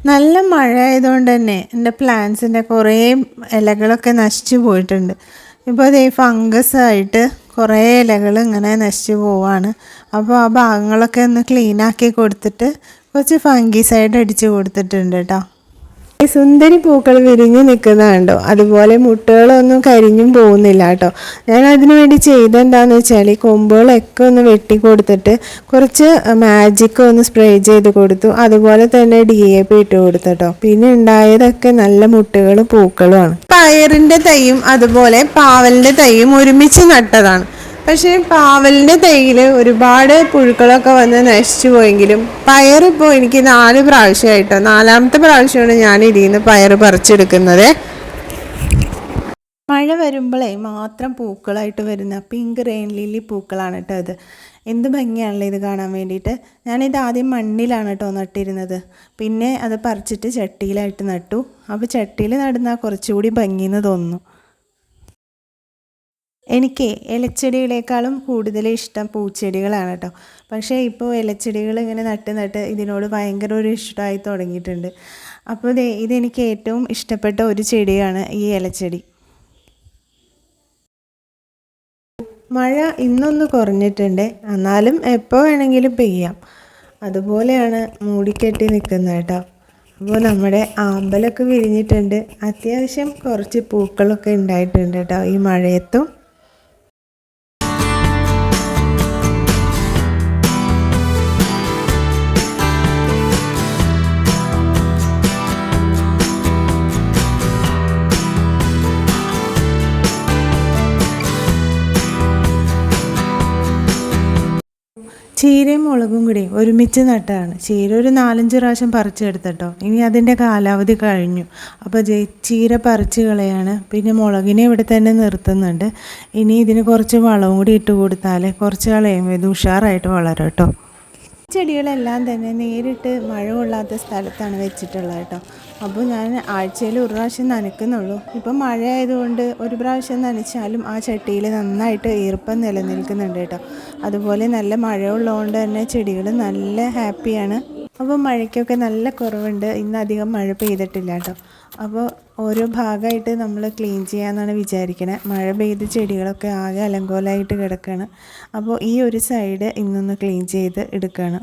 നല്ല മഴ ആയതുകൊണ്ട് തന്നെ എൻ്റെ പ്ലാന്റ്സിൻ്റെ കുറേ ഇലകളൊക്കെ നശിച്ചു പോയിട്ടുണ്ട്. ഇപ്പോൾ അതേ ഫംഗസ് ആയിട്ട് കുറേ ഇലകൾ ഇങ്ങനെ നശിച്ചു പോവാണ്. അപ്പോൾ ആ ഭാഗങ്ങളൊക്കെ ഒന്ന് ക്ലീനാക്കി കൊടുത്തിട്ട് കുറച്ച് ഫംഗിസൈഡ് അടിച്ച് കൊടുത്തിട്ടുണ്ട് കേട്ടോ. സുന്ദരി പൂക്കൾ വിരിഞ്ഞ് നിൽക്കുന്നതുണ്ടോ, അതുപോലെ മുട്ടുകളൊന്നും കരിഞ്ഞും പോകുന്നില്ല കേട്ടോ. ഞാൻ അതിനു വേണ്ടി ചെയ്തെന്താണെന്ന് വെച്ചാൽ ഈ കൊമ്പുകളൊക്കെ ഒന്ന് വെട്ടി കൊടുത്തിട്ട് കുറച്ച് മാജിക് ഒന്ന് സ്പ്രേ ചെയ്ത് കൊടുത്തു. അതുപോലെ തന്നെ DAP ഇട്ട് കൊടുത്തു കേട്ടോ. പിന്നെ ഉണ്ടായതൊക്കെ നല്ല മുട്ടുകളും പൂക്കളുമാണ്. പയറിൻ്റെ തൈയും അതുപോലെ പാവലിൻ്റെ തൈയും ഒരുമിച്ച് നട്ടതാണ്. പക്ഷേ പാവലിൻ്റെ തൈയിൽ ഒരുപാട് പുഴുക്കളൊക്കെ വന്ന് നശിച്ചു പോയെങ്കിലും പയറിപ്പോൾ എനിക്ക് 4 പ്രാവശ്യമായിട്ടോ, 4ാമത്തെ പ്രാവശ്യമാണ് ഞാൻ ഇതിൽ നിന്ന് പയർ പറിച്ചെടുക്കുന്നത്. മഴ വരുമ്പോഴേ മാത്രം പൂക്കളായിട്ട് വരുന്ന പിങ്ക് റെയിൻ ലില്ലി പൂക്കളാണ് കേട്ടോ ഇത്. എന്ത് ഭംഗിയാണല്ലോ ഇത് കാണാൻ വേണ്ടിയിട്ട്. ഞാനിത് ആദ്യം മണ്ണിലാണ് കേട്ടോ നട്ടിരുന്നത്. പിന്നെ അത് പറിച്ചിട്ട് ചട്ടിയിലായിട്ട് നട്ടു. അപ്പോൾ ചട്ടിയിൽ നടുന്നാൽ കുറച്ചുകൂടി ഭംഗിയെന്ന് തോന്നുന്നു. എനിക്ക് ഇലച്ചെടികളേക്കാളും കൂടുതൽ ഇഷ്ടം പൂച്ചെടികളാണ് കേട്ടോ. പക്ഷേ ഇപ്പോൾ ഇലച്ചെടികൾ ഇങ്ങനെ നട്ട് ഇതിനോട് ഭയങ്കര ഒരു ഇഷ്ടമായി തുടങ്ങിയിട്ടുണ്ട്. അപ്പോൾ ഇതെനിക്ക് ഏറ്റവും ഇഷ്ടപ്പെട്ട ഒരു ചെടിയാണ് ഈ ഇലച്ചെടി. മഴ ഇന്നൊന്ന് കുറഞ്ഞിട്ടുണ്ട്, എന്നാലും എപ്പോൾ വേണമെങ്കിലും പെയ്യാം. അതുപോലെയാണ് മൂടിക്കെട്ടി നിൽക്കുന്നത് കേട്ടോ. അപ്പോൾ നമ്മുടെ ആമ്പലൊക്കെ വിരിഞ്ഞിട്ടുണ്ട്. അത്യാവശ്യം കുറച്ച് പൂക്കളൊക്കെ ഉണ്ടായിട്ടുണ്ട് കേട്ടോ ഈ മഴയത്തും. ചീരയും മുളകും കൂടി ഒരുമിച്ച് നട്ടതാണ്. ചീര ഒരു 4-5 പ്രാവശ്യം പറിച്ചെടുത്തട്ടോ. ഇനി അതിൻ്റെ കാലാവധി കഴിഞ്ഞു. അപ്പോൾ ചീര പറിച്ച് കളയാണ്. പിന്നെ മുളകിനെ ഇവിടെ തന്നെ നിർത്തുന്നുണ്ട്. ഇനി ഇതിന് കുറച്ച് വളവും കൂടി ഇട്ട് കൊടുത്താൽ കുറച്ച് കളയുമ്പോൾ ഇത് ഉഷാറായിട്ട് വളരും കേട്ടോ. ചെടികളെല്ലാം തന്നെ നേരിട്ട് മഴ കൊള്ളാത്ത സ്ഥലത്താണ് വെച്ചിട്ടുള്ളത് കേട്ടോ. അപ്പോൾ ഞാൻ ആഴ്ചയിൽ 1 പ്രാവശ്യം നനയ്ക്കുന്നുള്ളൂ. ഇപ്പം മഴ ആയതുകൊണ്ട് 1 പ്രാവശ്യം നനച്ചാലും ആ ചട്ടിയിൽ നന്നായിട്ട് ഈർപ്പം നിലനിൽക്കുന്നുണ്ട് കേട്ടോ. അതുപോലെ നല്ല മഴ ഉള്ളതുകൊണ്ട് തന്നെ ചെടികൾ നല്ല ഹാപ്പിയാണ്. അപ്പോൾ മഴയ്ക്കൊക്കെ നല്ല കുറവുണ്ട്. ഇന്ന് അധികം മഴ പെയ്തിട്ടില്ല കേട്ടോ. അപ്പോൾ ഓരോ ഭാഗമായിട്ട് നമ്മൾ ക്ലീൻ ചെയ്യാമെന്നാണ് വിചാരിക്കണത്. മഴ പെയ്ത് ചെടികളൊക്കെ ആകെ അലങ്കോലമായിട്ട് കിടക്കുകയാണ്. അപ്പോൾ ഈ ഒരു സൈഡ് ഇന്നൊന്ന് ക്ലീൻ ചെയ്ത് എടുക്കുകയാണ്.